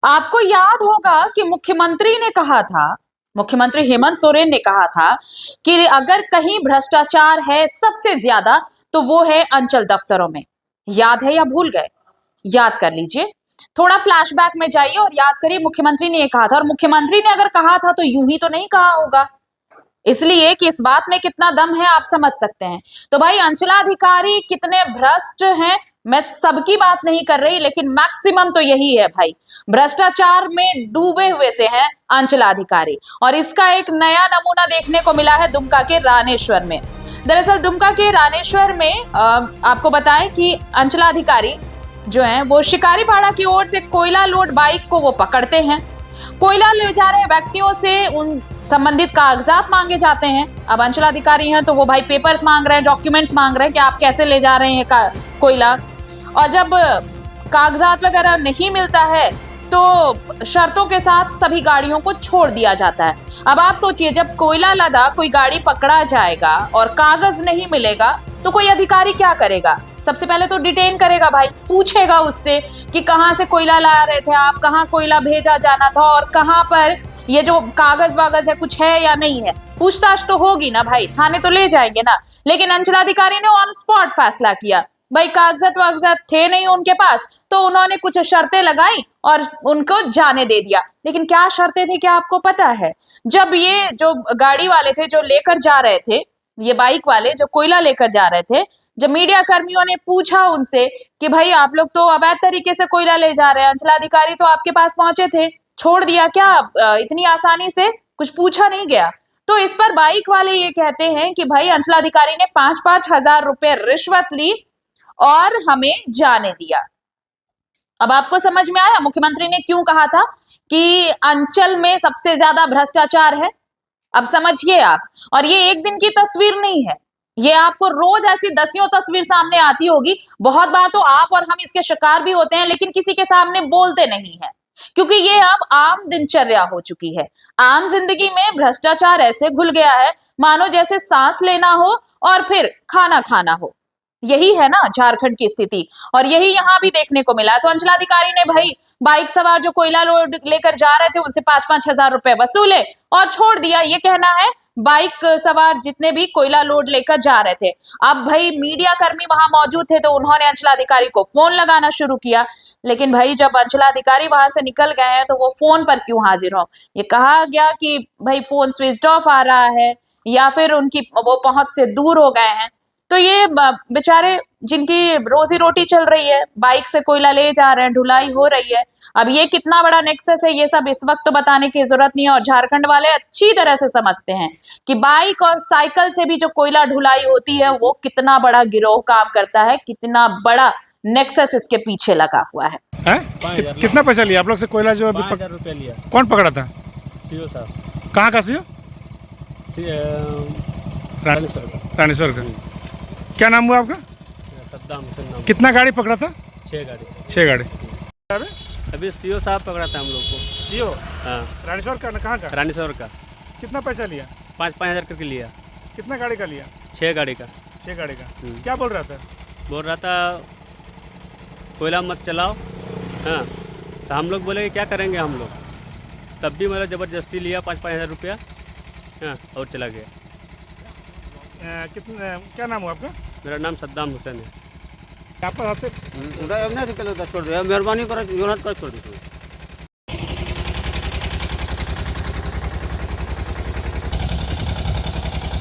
आपको याद होगा कि मुख्यमंत्री ने कहा था, मुख्यमंत्री हेमंत सोरेन ने कहा था कि अगर कहीं भ्रष्टाचार है सबसे ज्यादा तो वो है अंचल दफ्तरों में। याद है या भूल गए? याद कर लीजिए, थोड़ा फ्लैशबैक में जाइए और याद करिए मुख्यमंत्री ने ये कहा था। और मुख्यमंत्री ने अगर कहा था तो यूं ही तो नहीं कहा होगा, इसलिए कि इस बात में कितना दम है आप समझ सकते हैं। तो भाई अंचलाधिकारी कितने भ्रष्ट हैं, मैं सबकी बात नहीं कर रही, लेकिन मैक्सिमम तो यही है भाई, भ्रष्टाचार में डूबे हुए से हैं अंचलाधिकारी। और इसका एक नया नमूना देखने को मिला है दुमका के रानेश्वर में। दरअसल दुमका के रानेश्वर में आपको बताएं कि अंचलाधिकारी जो है वो शिकारीपाड़ा की ओर से कोयला लोड बाइक को वो पकड़ते हैं। कोयला ले जा रहे व्यक्तियों से उन संबंधित कागजात मांगे जाते हैं। अब अंचलाधिकारी हैं तो वो भाई पेपर्स मांग रहे हैं, डॉक्यूमेंट्स मांग रहे हैं कि आप कैसे ले जा रहे हैं कोयला। और जब कागजात वगैरह नहीं मिलता है तो शर्तों के साथ सभी गाड़ियों को छोड़ दिया जाता है। अब आप सोचिए, जब कोयला लदा कोई गाड़ी पकड़ा जाएगा और कागज नहीं मिलेगा तो कोई अधिकारी क्या करेगा? सबसे पहले तो डिटेन करेगा भाई, पूछेगा उससे कि कहां से कोयला ला रहे थे आप, कहां कोयला भेजा जाना था और कहां पर ये जो कागज वागज है कुछ है या नहीं है। पूछताछ तो होगी ना भाई, थाने तो ले जाएंगे ना। लेकिन अंचलाधिकारी ने ऑन स्पॉट फैसला किया, भाई कागजात वागजात थे नहीं उनके पास, तो उन्होंने कुछ शर्तें लगाई और उनको जाने दे दिया। लेकिन क्या शर्तें थी क्या आपको पता है? जब ये जो गाड़ी वाले थे जो लेकर जा रहे थे, ये बाइक वाले जो कोयला लेकर जा रहे थे, जब मीडिया कर्मियों ने पूछा उनसे कि भाई आप लोग तो अवैध तरीके से कोयला ले जा रहे हैं, अंचलाधिकारी तो आपके पास पहुंचे थे, छोड़ दिया क्या इतनी आसानी से? कुछ पूछा नहीं गया। तो इस पर बाइक वाले ये कहते हैं कि भाई अंचलाधिकारी ने 5,000 रुपए रिश्वत ली और हमें जाने दिया। अब आपको समझ में आया मुख्यमंत्री ने क्यों कहा था कि अंचल में सबसे ज्यादा भ्रष्टाचार है? अब समझिए आप। और ये एक दिन की तस्वीर नहीं है, ये आपको रोज ऐसी दसियों तस्वीर सामने आती होगी। बहुत बार तो आप और हम इसके शिकार भी होते हैं, लेकिन किसी के सामने बोलते नहीं है, क्योंकि ये अब आम दिनचर्या हो चुकी है। आम जिंदगी में भ्रष्टाचार ऐसे घुल गया है मानो जैसे सांस लेना हो और फिर खाना खाना हो। यही है ना झारखंड की स्थिति, और यही यहाँ भी देखने को मिला। तो अंचलाधिकारी ने भाई बाइक सवार जो कोयला लोड लेकर जा रहे थे उनसे 5,000 रुपए वसूले और छोड़ दिया। ये कहना है बाइक सवार जितने भी कोयला लोड लेकर जा रहे थे। अब भाई मीडिया कर्मी वहां मौजूद थे तो उन्होंने अंचलाधिकारी को फोन लगाना शुरू किया। लेकिन भाई जब अंचलाधिकारी वहां से निकल गए हैं तो वो फोन पर क्यों हाजिर हो? ये कहा गया कि भाई फोन स्विच ऑफ आ रहा है या फिर उनकी वो पहुंच से दूर हो गए हैं। तो ये बेचारे जिनकी रोजी रोटी चल रही है, बाइक से कोयला ले जा रहे हैं, ढुलाई हो रही है। अब ये कितना बड़ा नेक्सस है ये सब इस वक्त तो बताने की जरूरत नहीं है, और झारखंड वाले अच्छी तरह से समझते हैं कि बाइक और साइकिल से भी जो कोयला ढुलाई होती है वो कितना बड़ा गिरोह काम करता है, कितना बड़ा नेक्सस इसके पीछे लगा हुआ है। कितना पैसा लिया आप लोग से कोयला? जो 5,000 रुपया लिया। कौन पकड़ा था? सीओ साहब। कहाँ का सीओ? रानेश्वर का। क्या नाम हुआ आपका? सद्दाम हुसैन नाम। कितना गाड़ी पकड़ा था? 6 गाड़ी। 6 गाड़ी। अभी सीओ साहब पकड़ा था हम लोग को। सीओ? हाँ। रानेश्वर का? कहाँ का? रानेश्वर का। कितना पैसा लिया? 5,000 करके लिया। कितना गाड़ी का लिया? 6 गाड़ी का। 6 गाड़ी का। क्या बोल रहा था? बोल रहा था कोयला मत चलाओ। हाँ, तो हम लोग बोले कि क्या करेंगे हम लोग, तब भी मतलब ज़बरदस्ती लिया 5,000 रुपया। हाँ, और चला गया। कितना क्या नाम हुआ आपका? मेरा नाम सद्दाम हुसैन है। आप आते छोड़ दो, मेहरबानी कर छोड़ दो।